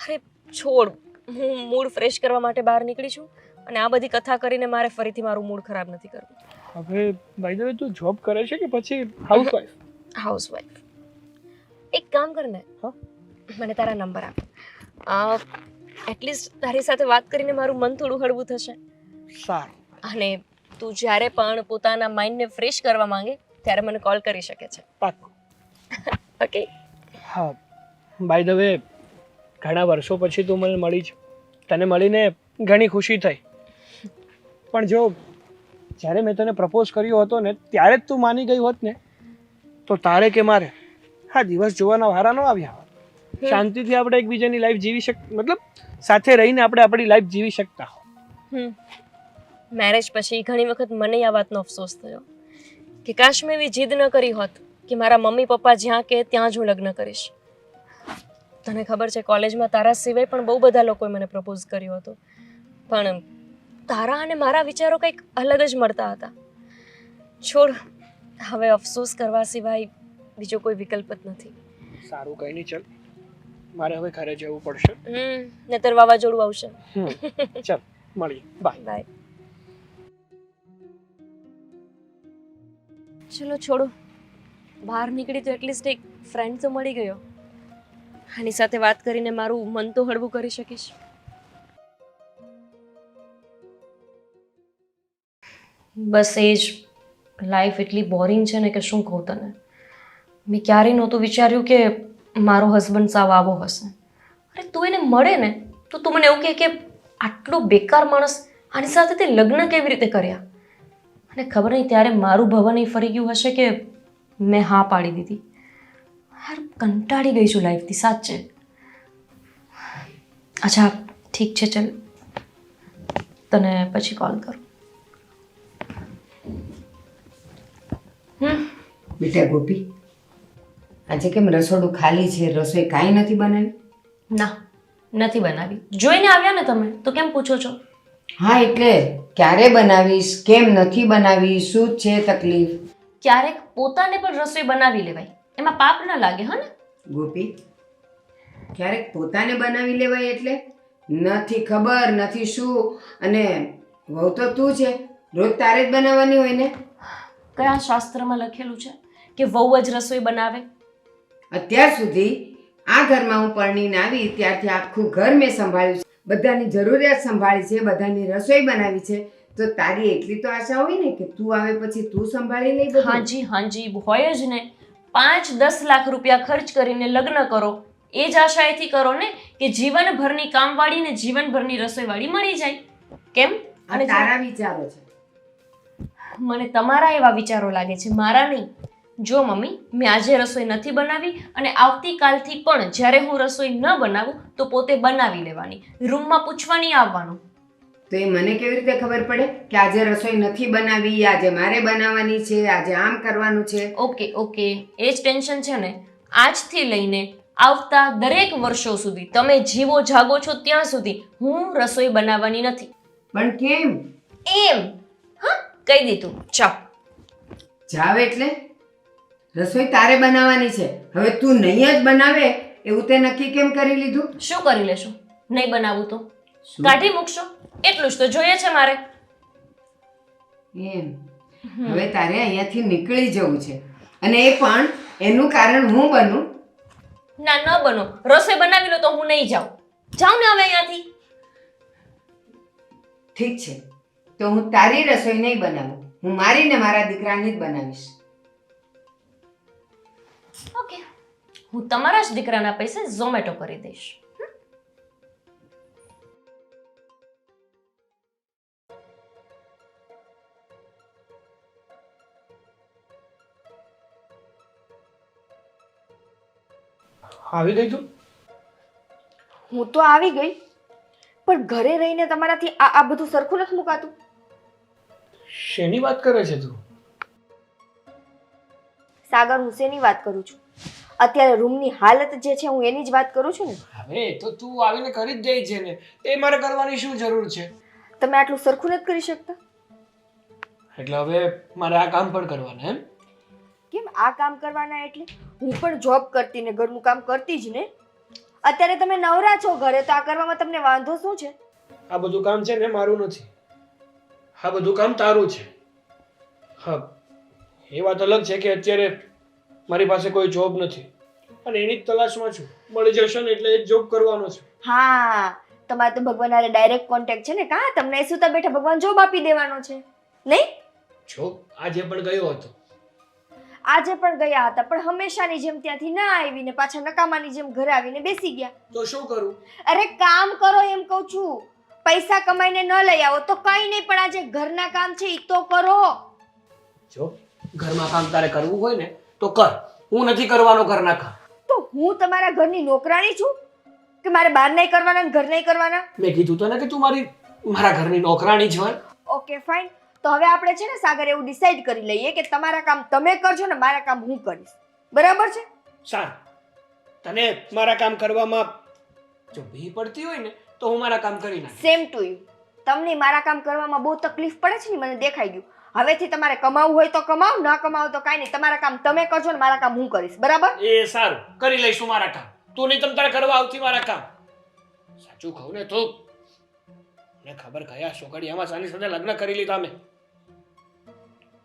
S2: અરે છોડ, હું મૂડ ફ્રેશ કરવા માટે બહાર નીકળી છું અને આ બધી કથા કરીને મારે ફરીથી મારું મૂડ ખરાબ નથી કરવું.
S4: હવે બાય ધ વે તું જોબ કરે છે કે પછી હાઉસવાઈફ?
S2: હાઉસવાઈફ. એક કામ કર ને,
S4: હા?
S2: મને તારા નંબર આપ. એટલીસ્ટ તારી સાથે વાત કરીને મારું મન થોડું હળવું થશે.
S4: સારું.
S2: અને તું જ્યારે પણ પોતાના માઇન્ડને ફ્રેશ કરવા માંગે ત્યારે મને કોલ કરી શકે છે.
S4: પાક્કું.
S2: ઓકે.
S4: હા, બાય ધ વે ઘણા વર્ષો પછી તું મને મળી છે. તને મળીને ઘણી ખુશી થઈ. પણ જો જ્યારે મેં તને પ્રપોઝ કર્યો હતો ને ત્યારે જ તું માની ગઈ હોત ને તો તારે કે મારે હા દિવસ જોવાના વારા ન આવ્યા હોત. શાંતિથી આપણે એકબીજાની લાઈફ જીવી મતલબ સાથે રહીને આપણે આપણી લાઈફ જીવી શકતા હો.
S2: મેરેજ પછી ઘણી વખત મને આ વાતનો અફસોસ થયો કે કાશ મેં એવી જીદ ન કરી હોત કે મારા મમ્મી પપ્પા જ્યાં કે ત્યાં જ હું લગ્ન કરીશ. તને ખબર છે કોલેજમાં તારા સિવાય પણ બહુ બધા લોકોએ મને પ્રપોઝ કર્યો હતો, પણ તારા અને મારા વિચારો કંઈક અલગ જ મળતા હતા. છોડ, હવે અફસોસ કરવા સિવાય બીજો કોઈ વિકલ્પ જ નથી.
S4: સારું, કંઈ નહીં, ચાલ મારે હવે ઘરે જવું પડશે.
S2: નહીતર વાવાઝોડું આવશે.
S4: ચાલ મળીએ, બાય.
S2: બાય. ચલો છોડો, બહાર નીકળી તો એટલીસ્ટ એક ફ્રેન્ડ તો મળી ગયો. આની સાથે વાત કરીને મારું મન તો હળવું કરી શકીશ. બસ એ જ લાઈફ એટલી બોરિંગ છે ને કે શું કહું તને. મેં ક્યારેય નહોતું વિચાર્યું કે મારો હસબન્ડ સાવ આવો હશે. અરે તું એને મળે ને તો તું મને એવું કહે કે આટલો બેકાર માણસ, આની સાથે તે લગ્ન કેવી રીતે કર્યા. અને ખબર નહીં ત્યારે મારું ભવન એ ફરી ગયું હશે કે મેં હા પાડી દીધી. યાર કંટાળી ગઈ છું લાઈફથી સાચે. અચ્છા ઠીક છે, ચલ તને પછી કોલ કરું.
S1: બેટા ગોપી, આજે કેમ રસોડું ખાલી છે? રસોઈ કાંઈ નથી બનાવી?
S2: ના, નથી બનાવી. જોઈને આવ્યા ને તમે તો કેમ પૂછો છો?
S1: હા એટલે ક્યારે બનાવીશ, કેમ નથી બનાવી, શું છે તકલીફ?
S2: ક્યારેક પોતાને પણ રસોઈ બનાવી લેવાય, એમાં પાપ ન લાગે. હા ને
S1: ગોપી, ક્યારેક પોતાને બનાવી લેવાય એટલે નથી ખબર નથી શું. અને વહુ તો તું છે, રોજ તારે જ બનાવવાની હોય ને.
S2: કયા શાસ્ત્રમાં લખેલું છે કે વહુ જ રસોઈ બનાવે?
S1: અત્યાર સુધી આ ઘરમાં હું પરણીને આવી ત્યારથી આખું ઘર મેં સંભાળ્યું છે, બધાની જરૂરિયાત સંભાળી છે, બધાની રસોઈ બનાવી છે. તો તારી એટલી તો આશા હોય ને કે તું આવે પછી તું સંભાળી લઈ બધું.
S2: હાજી હાજી હોય જ ને. 5-10 લાખ રૂપિયા ખર્ચ કરીને લગ્ન કરો, એ જ આશાએથી કરો ને કે જીવનભરની કામવાળી ને જીવનભરની રસોઈવાળી મળી જાય. કેમ?
S1: અને તારા વિચારો છે.
S2: મને તમારા એવા વિચારો લાગે છે, મારા નહીં. જો મમ્મી, મેં આજે રસોઈ નથી બનાવી અને આવતીકાલથી પણ જ્યારે હું રસોઈ ન બનાવું તો પોતે બનાવી લેવાની, રૂમમાં પૂછવા નહીં આવવાનું.
S1: તો એ મને કેવી રીતે ખબર પડે કે આજે રસોઈ નથી બનાવી, આજે મારે બનાવવાની છે, આજે આમ કરવાનું છે?
S2: ઓકે ઓકે, એ જ ટેન્શન છે ને. આજથી લઈને આવતા દરેક વર્ષો સુધી તમે જીવો જાગો છો ત્યાં સુધી હું રસોઈ બનાવવાની નથી.
S1: પણ કેમ?
S2: એમ. હા, કહી દીધું. ચાલ
S1: જાવ એટલે રસોઈ તારે બનાવવાની છે. હવે તું નહીં જ બનાવે એવું તે નક્કી કેમ કરી લીધું?
S2: શું કરી લેશું? નહીં બનાવું તો
S1: શું?
S2: કાઢી મૂકશો, એટલું જ તો જોઈએ છે મારે.
S1: એમ. હવે તારે અહીંયાથી નીકળી જવું છે અને એ પણ એનું કારણ હું બનું?
S2: ના, ન બનો. રસોઈ બનાવી લો તો હું નહીં જાઉં. જાઉં ને હવે અહીંયાથી.
S1: ઠીક છે, તો હું તારી રસોઈ નહીં બનાવું, હું મારી ને મારા દીકરાની જ બનાવીશ.
S2: ઓકે, હું તમારા જ દીકરાના પૈસે ઝોમેટો કરી દઈશ.
S4: આવી ગઈ તું?
S5: હું તો આવી ગઈ, પણ ઘરે રહીને તમારાથી આ બધું સરખું નથી મુકાતું.
S4: શેની વાત કરે છે તું?
S5: સાગર, હું શેની વાત કરું છું? અત્યારે રૂમની હાલત જે છે હું એની જ વાત કરું છું ને.
S4: હવે તો તું આવીને કરી જ દઈ છે ને, એ મારે કરવાની શું જરૂર છે?
S5: તમે આટલું સરખું નથી કરી શકતા?
S4: એટલે હવે મારે આ કામ પણ કરવાના એમ?
S5: કેમ આ કામ કરવાના? એટલે હું પણ જોબ કરતી ને ઘરનું કામ કરતી જ ને. અત્યારે તમે નવરા છો ઘરે, તો આ કરવામાં તમને વાંધો શું છે?
S4: આ બધું કામ છે ને મારું નથી, આ બધું કામ તારું છે. હા, એ વાત અલગ છે કે અત્યારે મારી પાસે કોઈ જોબ નથી અને એની જ તલાશમાં છું. મળી જશે ને એટલે એ જોબ કરવાનો છે.
S5: હા, તમારે તો ભગવાન હારે ડાયરેક્ટ કોન્ટેક્ટ છે ને. કાં તમને સુતા બેઠા ભગવાન જોબ આપી દેવાનો છે નહીં?
S4: જોબ આજે પણ ગયો હતો.
S5: આજે પણ ગયા હતા, પણ હંમેશાની જેમ ત્યાંથી ના આવીને પાછા નકામાની જેમ ઘરે આવીને બેસી ગયા.
S4: તો શું કરું?
S5: અરે કામ કરો એમ કહું છું. પૈસા કમાઈને ન લઈ આવો તો કઈ નહીં, પણ આજે ઘરના કામ છે ઈ તો કરો.
S4: જો ઘરમાં કામ તારે કરવું હોય ને તો કર, હું નથી કરવાનો ઘરના કામ.
S5: તો હું તમારા ઘરની નોકરાણી છું કે મારે બહાર નહીં કરવાના ને ઘર નહીં કરવાના?
S4: મેં કીધું તો ને કે તું મારા ઘરની નોકરાણી છે.
S5: ઓકે ફાઇન, તો હવે આપણે છે ને સાગર એવું ડિસાઈડ કરી લઈએ કે તમારા કામ તમે કરજો ને મારા કામ હું કરીશ. બરાબર છે?
S4: સારું, તને મારા કામ કરવામાં જો ભી પડતી હોય ને તો હું મારા કામ કરી નાખીશ.
S5: Same to you. તમને મારા કામ કરવામાં બહુ તકલીફ પડે છે ને, મને દેખાઈ ગયું. હવેથી તમારે કમાવું હોય તો કમાવ, ના કમાવો તો કાંઈ નહીં. તમારા કામ તમે કરજો ને મારા કામ હું કરીશ. બરાબર?
S4: એ સારું, કરી લઈશું મારા કામ. તું નહીં તમ તારે કરવા આવતી મારા કામ. સાચું કહું ને તો મને ખબર કયા છોકરીયામાં સાની સાથે લગ્ન કરી લીધા મેં.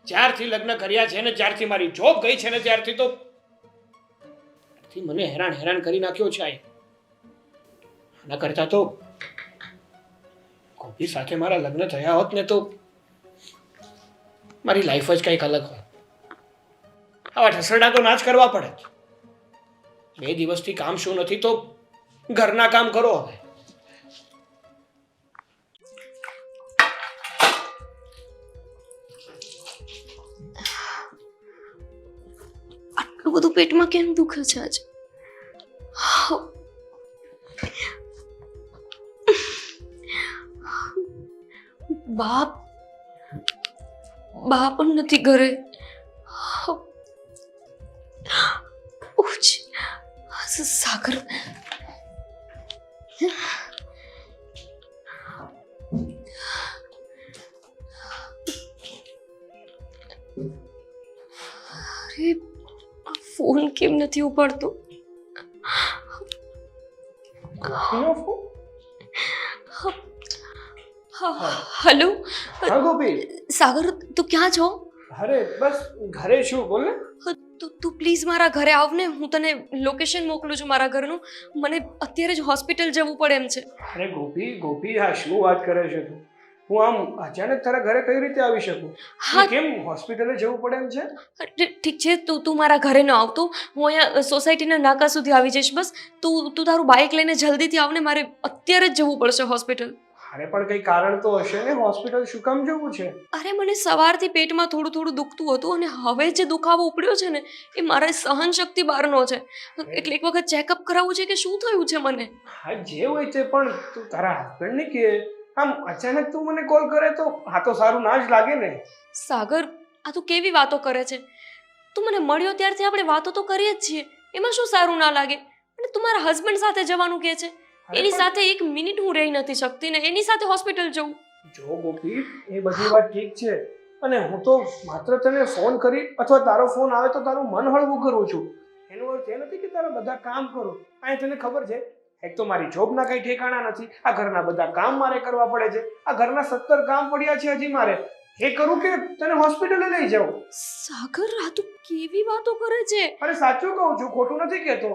S4: જ્યારથી લગ્ન કર્યા છે ને, જ્યારથી મારી જોબ ગઈ છે ને, ત્યારથી તો મને હેરાન કરી નાખ્યો છે. આના કરતા તો ગોપી સાથે મારા લગ્ન થયા હોત ને તો મારી લાઈફ જ કંઈક અલગ હોય. આવા ઠસરડા તો ના જ કરવા પડે. 2 દિવસથી કામ શું નથી તો ઘરના કામ કરો. હવે
S2: આટલું બધું પેટમાં કેમ દુખે છે આજે? બા પણ નથી ઘરે. સાગર, અરે ફોન કેમ નથી ઉપાડતો? હેલો
S4: હા ગોપી.
S2: સાગર, તું ક્યાં છો?
S4: અરે બસ ઘરે છું, બોલ ને.
S2: તું પ્લીઝ મારા ઘરે આવ ને. હું તને લોકેશન મોકલું છું મારા ઘરનું. મને અત્યારે જ હોસ્પિટલ જવું પડે એમ છે.
S4: અરે ગોપી આ શું વાત કરે છે તું? હું આમ અચાનક તારા ઘરે કઈ રીતે આવી શકું?
S2: હા.
S4: કેમ હોસ્પિટલે જવું પડે એમ છે?
S2: ઠીક છે, તું મારા ઘરે ન આવતો. હું અહીંયા સોસાયટીના નાકા સુધી આવી જઈશ. બસ તું તારું બાઇક લઈને જલ્દીથી આવ ને. મારે અત્યારે જ જવું પડશે હોસ્પિટલ.
S4: અરે પણ કઈ કારણ તો હશે ને, હોસ્પિટલ શું કામ જવું છે?
S2: અરે મને સવારથી પેટમાં થોડું દુખતું હતું અને હવે જે દુખાવો ઉપડ્યો છે ને એ મારા સહન શક્તિ બહારનો છે. એટલે એક વખત ચેકઅપ કરાવવું છે કે શું થયું છે મને.
S4: હા જે હોય તે, પણ તું તારા હસબન્ડને કે આમ અચાનક તું મને કોલ કરે તો આ તો સારું ના જ લાગે ને.
S2: સાગર, આ તું કેવી વાતો કરે છે? તું મને મળ્યો ત્યારથી આપણે વાતો તો કરીએ જ છીએ. એમાં શું સારું ના લાગે? અને તું મારા હસબન્ડ સાથે જવાનું કહે છે. એની સાથે 1 મિનિટ હું રહી નથી શકતી ને એની સાથે હોસ્પિટલ જવું.
S4: જો ગોપી, એ બધી વાત ઠીક છે અને હું તો માત્ર તને ફોન કરી અથવા તારો ફોન આવે તો તારું મન હળવું કરું છું. એનો અર્થ એ નથી કે તારા બધા કામ કરો. અહીં તને ખબર છે, એક તો મારી જોબના કઈ ઠેકાણા નથી. આ ઘરના બધા કામ મારે કરવા પડે છે. આ ઘરના 17 કામ પડ્યા છે હજી મારે. એ કરું કે તને હોસ્પિટલે લઈ જાઉં?
S2: સાગર, આ તું કેવી વાતો કરે છે?
S4: અરે સાચું કહું છું, ખોટું નથી કહેતો.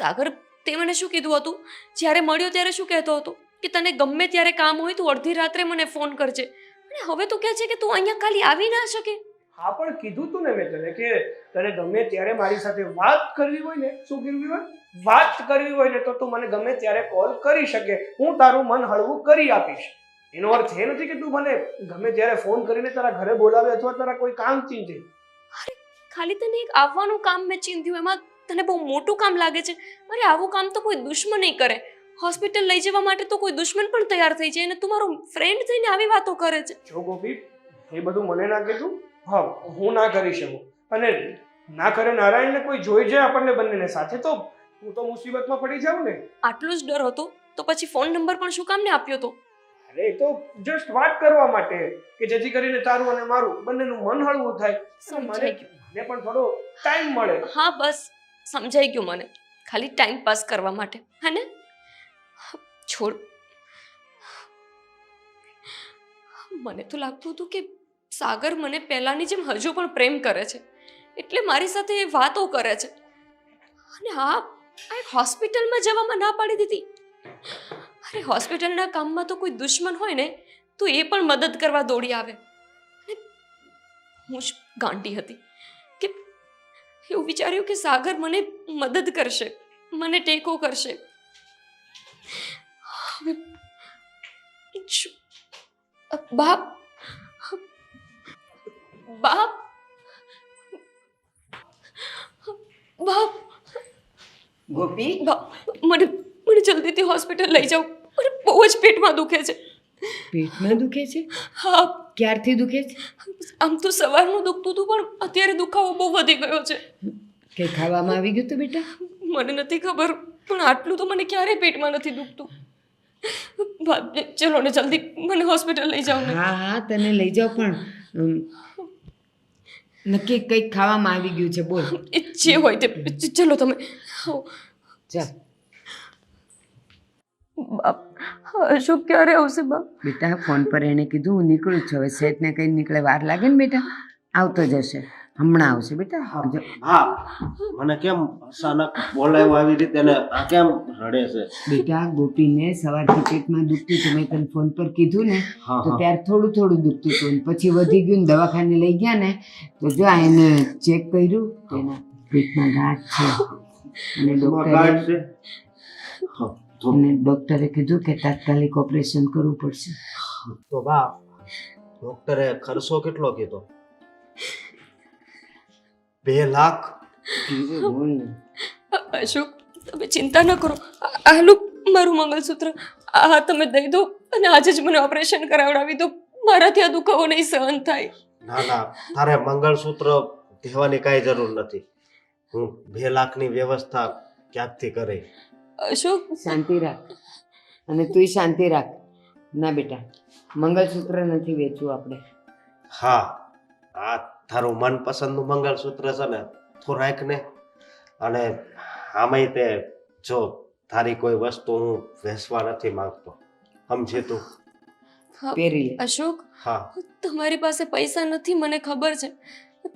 S2: સાગર, તે મને શું કીધું હતું? જ્યારે મળ્યો ત્યારે શું કહેતો હતો કે તને ગમે ત્યારે કામ હોય તું અડધી રાત્રે મને ફોન કરજે. અને હવે તો કહે છે કે તું અહીંયા ખાલી આવી ના શકે.
S4: હા પણ કીધું તું ને મેં તને કે તને ગમે ત્યારે મારી સાથે વાત કરવી હોય ને, શું કરવી હોય, વાત કરવી હોય ને તો તું મને ગમે ત્યારે કોલ કરી શકે. હું તારું મન હળવું કરી આપીશ. એનો અર્થ એ નથી કે તું મને ગમે ત્યારે ફોન કરીને તારા ઘરે બોલાવે અથવા તારા કોઈ કામ ચીંધે.
S2: ખાલી તને એક આવવાનું કામ મેં ચીંધ્યું, એમાં તને બહુ મોટું કામ લાગે છે? અરે આવું કામ તો કોઈ દુશ્મન નહીં કરે. હોસ્પિટલ લઈ જવા માટે તો કોઈ દુશ્મન પણ તૈયાર થઈ જાય અને તું મારો ફ્રેન્ડ થઈને આવી વાતો કરે છે.
S4: જો ગોપી, એ બધું મને ના કીધું. હા, હું ના કરી શકું. અને ના કરે નારાયણને કોઈ જોઈ જાય આપણને બંનેને સાથે તો હું તો મુસીબતમાં પડી જાઉં ને.
S2: આટલો જ ડર હતો તો પછી ફોન નંબર પણ શું કામ ને આપ્યો તો?
S4: અરે એ તો જસ્ટ વાત કરવા માટે કે જેથી કરીને તારું અને મારું બંનેનું મન હળવું થાય.
S2: સમજાઈ ગયું.
S4: મને પણ થોડો ટાઈમ મળે.
S2: હા બસ સમજાઈ ગયું મને. ખાલી ટાઈમ પાસ કરવા માટે, હે ને? છોડ. મને તો લાગતું હતું કે સાગર મને પહેલાની જેમ હજુ પણ પ્રેમ કરે છે એટલે મારી સાથે એ વાતો કરે છે. અને હા, આ એક હોસ્પિટલમાં જવામાં ના પાડી દીધી. અરે હોસ્પિટલના કામમાં તો કોઈ દુશ્મન હોય ને તો એ પણ મદદ કરવા દોડી આવે. અને હું જ ગાંડી હતી કે એવું વિચાર્યું કે સાગર મને મદદ કરશે, મને ટેકો કરશે. હવે બાપ બાપ બાપ
S1: ગોપી,
S2: મને મને જલ્દીથી હોસ્પિટલ લઈ જાઓ. મને બહુ જ પેટમાં દુખે છે.
S1: પેટમાં દુખે છે?
S2: હા,
S1: ક્યારથી દુખે છે?
S2: આમ તો સવારનું દુખતું હતું પણ અત્યારે દુખાવો બહુ વધી ગયો છે.
S1: કંઈ ખાવામાં આવી ગયું તું બેટા?
S2: મને નથી ખબર પણ આટલું તો મને ક્યારેય પેટમાં નથી દુખતું. ચલો ને જલ્દી મને હોસ્પિટલ લઈ જાઓ ને.
S1: હા હા, તને લઈ જાઓ પણ નક્કી કંઈક ખાવામાં આવી ગયું છે, બોલ.
S2: એ જે હોય તે ચલો તમે.
S1: ચાલ
S2: બાપ, અશોક ક્યારે આવશે બાપ?
S1: બેટા, ફોન પર એને કીધું હું નીકળું છું. હવે સેટને કંઈ નીકળે વાર લાગે ને બેટા, આવતો જશે. હમણાં આવશે બેટા.
S3: હા, મને કેમ અચાનક બોલાવ્યો આવી રીતે ને આ કેમ રડે છે?
S1: બેટા, ગોપીને સવારથી પેટમાં દુખતું હતું. મેં તને ફોન પર કીધું ને તો ત્યારે થોડું થોડું દુખતું હતું. પછી વધી ગયું ને દવાખાને લઈ ગયા ને તો જો એને ચેક કર્યું તો એના પેટમાં ગાંઠ છે. અને ડૉક્ટરે કીધું કે તાત્કાલિક ઓપરેશન કરવું પડશે.
S3: તો બા, ડોક્ટરે ખર્ચો કેટલો કીધો? 2 લાખ?
S2: અશોક, તમે ચિંતા ન કરો. આલું મારું મંગલસૂત્ર આ તમે દઈ દો અને આજે જ મને ઓપરેશન કરાવડાવી દો. મારાથી આ દુખાવો નહીં સહન થાય.
S3: ના ના, તારે મંગળસૂત્ર કહેવાની કાંઈ જરૂર નથી. હું 2 લાખની વ્યવસ્થા ક્યાંકથી કરી.
S2: અશોક,
S1: શાંતિ રાખ અને તુંય શાંતિ રાખ. ના બેટા, મંગળસૂત્ર નથી વેચવું આપણે.
S3: હા, આ તારું મનપસંદનું મંગળસૂત્ર છે ને, તો રાખ ને. અને આમાંય તે જો તારી કોઈ વસ્તુ હું વેચવા નથી માંગતો, સમજી તું?
S1: પહેરી લે.
S2: અશોક,
S3: હા,
S2: તમારી પાસે પૈસા નથી મને ખબર છે.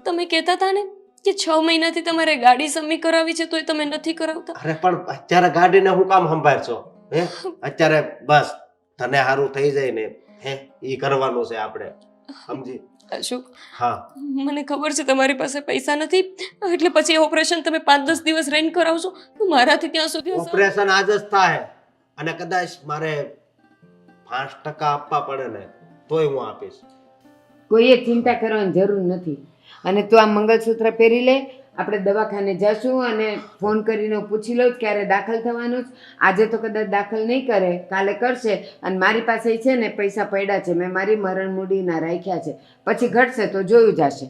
S2: તમે કહેતા હતા ને કે 6 મહિનાથી તમારે ગાડી સમી કરાવી છે તોય તમે નથી કરાવતા.
S3: અરે પણ અત્યારે ગાડીને હું કામ સંભાળશો? હે, અત્યારે બસ તને સારું થઈ જાય ને હે ઈ કરવાનું છે આપણે, સમજી?
S2: અશોક,
S3: હા,
S2: મને ખબર છે તમારી પાસે પૈસા નથી એટલે પછી ઓપરેશન તમે 5-10 દિવસ રહીને કરાવશો તો મારાથી ત્યાં સુધી
S3: ઓપરેશન આજ જ થાય અને કદાચ મારે 5% આપવા પડે ને તોય હું આપીશ.
S1: કોઈએ ચિંતા કરવાની જરૂર નથી. અને તું આ મંગળસૂત્ર પહેરી લે. આપણે દવાખાને જશું અને ફોન કરીને પૂછી લઉં ક્યારે દાખલ થવાનું છે. આજે તો કદાચ દાખલ નહીં કરે, કાલે કરશે. અને મારી પાસે છે ને પૈસા પડ્યા છે, મેં મારી મરણ મૂડીના રાખ્યા છે. પછી ઘટશે તો જોયું જશે.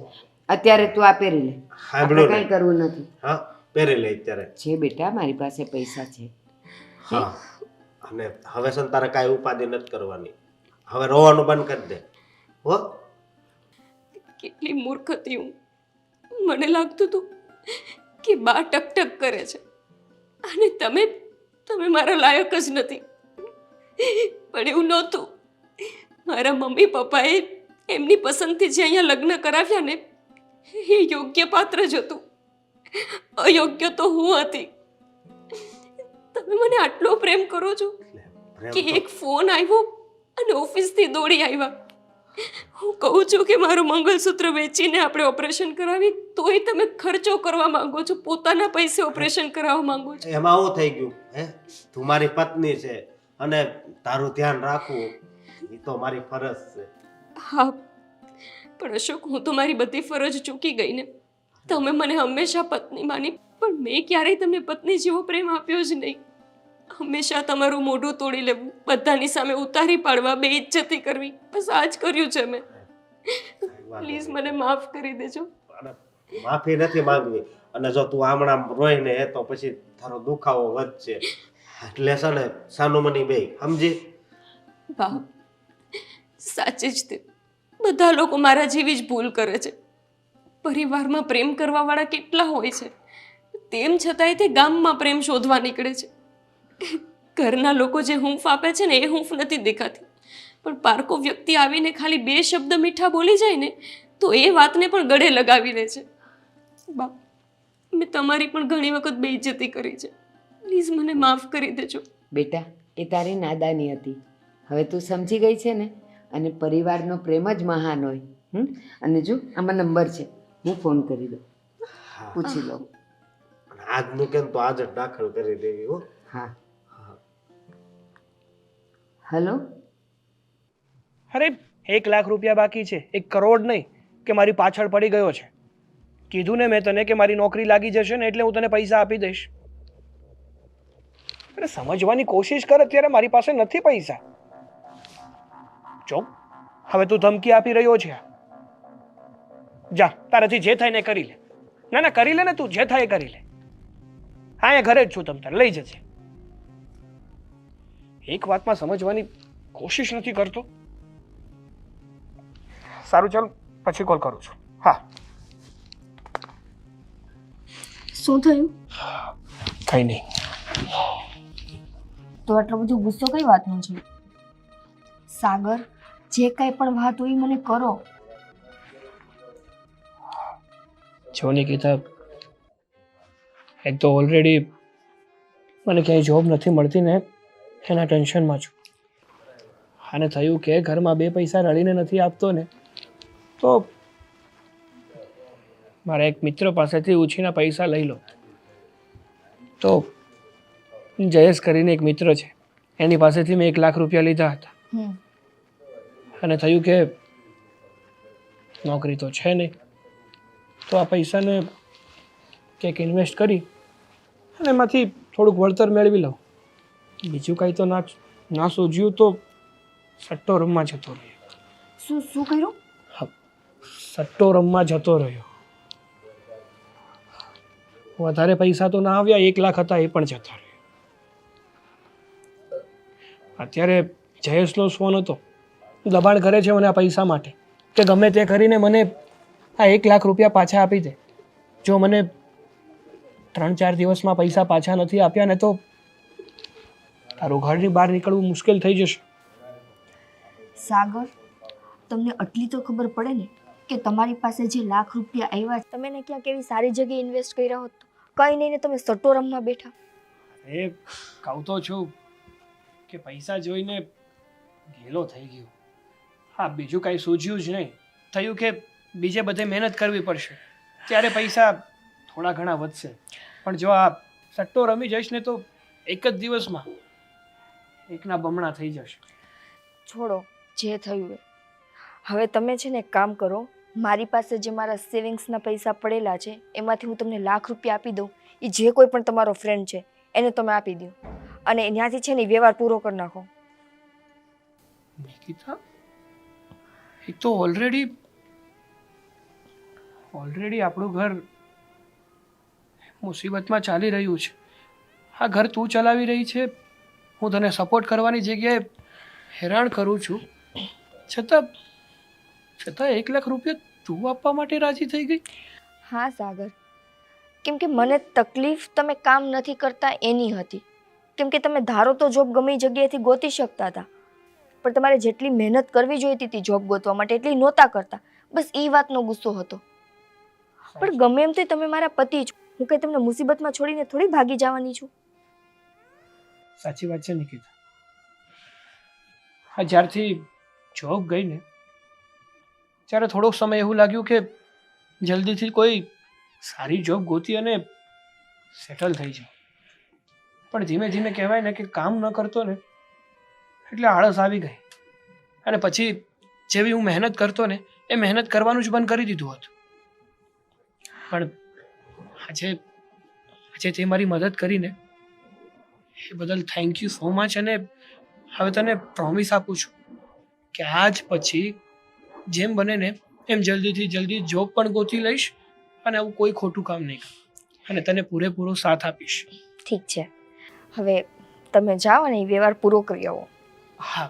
S1: અત્યારે તું આ પહેરી લે, આપણે કાંઈ કરવું નથી.
S3: હા, પહેરી લે અત્યારે.
S1: છે બેટા, મારી પાસે પૈસા છે.
S3: હા, અને હવે છે ને તારે કાંઈ ઉપાધિ નથી કરવાની. હવે રોવાનું બંધ કરી દે, હો?
S2: કેટલી મૂર્ખ હતી હું. મને લાગતું હતું કે બા ટક કરે છે અને તમે મારા લાયક જ નથી. પણ એવું નહોતું. મારા મમ્મી પપ્પાએ એમની પસંદથી જે અહીંયા લગ્ન કરાવ્યા ને એ યોગ્ય પાત્ર જ હતું. અયોગ્ય તો હું હતી. તમે મને આટલો પ્રેમ કરો છો કે એક ફોન આવ્યો અને ઓફિસથી દોડી આવ્યા. હું કહું છું કે મારું મંગળસૂત્ર વેચીને આપણે ઓપરેશન કરાવી તોય તમે ખર્ચો કરવા માંગો છો, પોતાના પૈસે ઓપરેશન કરાવવા માંગો છો.
S3: એમાં શું થઈ ગયું? હે, તું મારી પત્ની છે અને તારું ધ્યાન રાખવું એ તો મારી ફરજ છે.
S2: હા, પણ અશોક, હું તો મારી બધી ફરજ ચૂકી ગઈ ને. તમે મને હંમેશા પત્ની માની પણ મેં ક્યારેય તમને પત્ની જેવો પ્રેમ આપ્યો જ નહીં. હંમેશા તમારું મોઢું તોડી લેવું, બધાની સામે ઉતારી પાડવા, બેઇજ્જતી કરવી, બસ આ જ કર્યું છે મેં. પ્લીઝ મને માફ કરી દેજો.
S3: અને માફી નથી માંગવી, અને જો તું હમણાં રોઈને તો પછી તારો દુખાવો વધશે. એટલે છે ને સાનુમની બે સમજી.
S2: બાપ, સાચે જ તે બધા લોકો મારા જેવી જ ભૂલ કરે છે. પરિવારમાં પ્રેમ કરવાવાળા કેટલા હોય છે, તેમ છતાંય તે ગામમાં પ્રેમ શોધવા નીકળે છે. ઘરના લોકો જે હૂંફ આપે છે ને એ હૂંફ નથી દેખાતી, પણ પારકો વ્યક્તિ આવીને ખાલી 2 શબ્દ મીઠા બોલી જાય ને તો એ વાતને પણ ગળે લગાવી લે છે. બા, મેં તમારી પણ ઘણી વખત બેઇજ્જતી કરી છે. પ્લીઝ મને માફ કરી દેજો.
S1: બેટા, એ તારી નાદાની હતી. હવે તું સમજી ગઈ છે ને, અને પરિવારનો પ્રેમ જ મહાન હોય. અને જો આમાં નંબર છે, હું ફોન કરી દઉં, પૂછી લઉં.
S3: આજનું કેમ તો આજ જ દાખલ કરી દેવી હો.
S1: હા. હલો.
S4: અરે 1 લાખ રૂપિયા બાકી છે, 1 કરોડ નહીં કે મારી પાછળ પડી ગયો છે. કીધું ને મેં તને કે મારી નોકરી લાગી જશે ને એટલે હું તને પૈસા આપી દઈશ. અરે સમજવાની કોશિશ કર, અત્યારે મારી પાસે નથી પૈસા. જો હવે તું ધમકી આપી રહ્યો છે, જા તારાથી જે થાય ને કરી લે. ના ના કરી લે ને, તું જે થાય એ કરી લે. હા, અહીંયા ઘરે જ છું, તમ તારે લઈ જજે. એક વાતમાં સમજવાની કોશિશ નથી કરતો. સારું, ચાલ પછી કોલ કરું છું. હા.
S5: શું થયું?
S4: કઈ નહીં.
S5: તો આટલો બધો ગુસ્સો કઈ વાતનો છે? સાગર, જે કાંઈ પણ વાત હોય મને કરો.
S4: જો નિકિતા, એક તો ઓલરેડી મને ક્યાંય જોબ નથી મળતી ને એના ટેન્શનમાં છું. અને થયું કે ઘરમાં 2 પૈસા રળીને નથી આપતો ને તો મારા એક મિત્ર પાસેથી ઉછીના પૈસા લઈ લો. તો જયેશ કરીને એક મિત્ર છે, એની પાસેથી મેં 1 લાખ રૂપિયા લીધા હતા. અને થયું કે નોકરી તો છે નહીં, તો આ પૈસાને કંઈક ઇન્વેસ્ટ કરી અને એમાંથી થોડુંક વળતર મેળવી લઉં. બીજું કાંઈ તો ના સૂઝ્યું તો સટ્ટો રમવા જતો રહ્યો.
S5: શું કર્યું?
S4: હા, સટ્ટો રમવા જતો રહ્યો. વધારે પૈસા તો ના આવ્યા, 1 લાખ હતા એ પણ જતા રહ્યા. અત્યારે જયેશનો ફોન હતો, દબાણ કરે છે મને આ પૈસા માટે કે ગમે તે કરીને મને આ 1 લાખ રૂપિયા પાછા આપી દે. જો મને 3-4 દિવસમાં પૈસા પાછા નથી આપ્યા ને તો તારું ઘરની બહાર નીકળવું મુશ્કેલ થઈ જશે.
S5: સાગર, તમને આટલી તો ખબર પડે ને કે તમારી પાસે જે લાખ રૂપિયા આવ્યા છે, તમે ને ક્યાંક કેવી સારી જગ્યાએ ઇન્વેસ્ટ કર્યા હોત તો કંઈ નહીં ને તમે સટ્ટો રમવા બેઠા.
S4: એ કહું તો છું કે પૈસા જોઈને ગેલો થઈ ગયો. હા, બીજું કાંઈ સૂઝ્યું જ નહીં. થયું કે બીજે બધે મહેનત કરવી પડશે ત્યારે પૈસા થોડા ઘણા વધશે. પણ જો આ સટ્ટો રમી જઈશ ને તો એક જ દિવસમાં 1ના બમણા થઈ જશે.
S5: છોડો જે થયું એ. હવે તમે છે ને એક કામ કરો, મારી પાસે જે મારા સેવિંગ્સના પૈસા પડેલા છે એમાંથી હું તમને લાખ રૂપિયા આપી દઉં. એ જે કોઈ પણ તમારો ફ્રેન્ડ છે એને તમે આપી દો અને ત્યાંથી છે ને વ્યવહાર પૂરો કરી નાખો.
S4: નિકિતા, એક તો ઓલરેડી આપણું ઘર મુસીબતમાં ચાલી રહ્યું છે. આ ઘર તું ચલાવી રહી છે, હું તને સપોર્ટ કરવાની જગ્યાએ હેરાન કરું છું, છતાં 1 લાખ રૂપિયા તું આપવા માટે રાજી થઈ ગઈ.
S5: હા સાગર, કેમ કે મને તકલીફ તમે કામ નથી કરતા એની હતી. કેમ કે તમે ધારો તો જોબ ગમે એ જગ્યાએથી ગોતી શકતા હતા, પણ તમારે જેટલી મહેનત કરવી જોઈતી હતી જોબ ગોતવા માટે એટલી નહોતા કરતા. બસ એ વાતનો ગુસ્સો હતો. પણ ગમે એમ તો તમે મારા પતિ છો, હું કઈ તમને મુસીબતમાં છોડીને થોડી ભાગી જવાની છું.
S4: સાચી વાત છે નિકિતા. હા, જ્યારથી જોબ ગઈ ને ત્યારે થોડોક સમય એવું લાગ્યું કે જલ્દીથી કોઈ સારી જોબ ગોતી અને સેટલ થઈ જાય. પણ ધીમે ધીમે કહેવાય ને કે કામ ન કરતો ને એટલે આળસ આવી ગઈ. અને પછી જેવી હું મહેનત કરતો ને એ મહેનત કરવાનું જ બંધ કરી દીધું હતું. પણ આજે આજે તે મારી મદદ કરીને એ બદલ થેન્ક યુ સો મચ. અને હવે તને પ્રોમિસ આપું છું કે આજ પછી જેમ બને ને એમ જલ્દીથી જલ્દી જોબ પણ ગોતી લઈશ અને આવું કોઈ ખોટું કામ નહીં કરું અને તને પૂરેપૂરો સાથ આપીશ.
S5: ઠીક છે, હવે તમે જાઓ અને એ વ્યવહાર પૂરો કરી આવો.
S4: હા,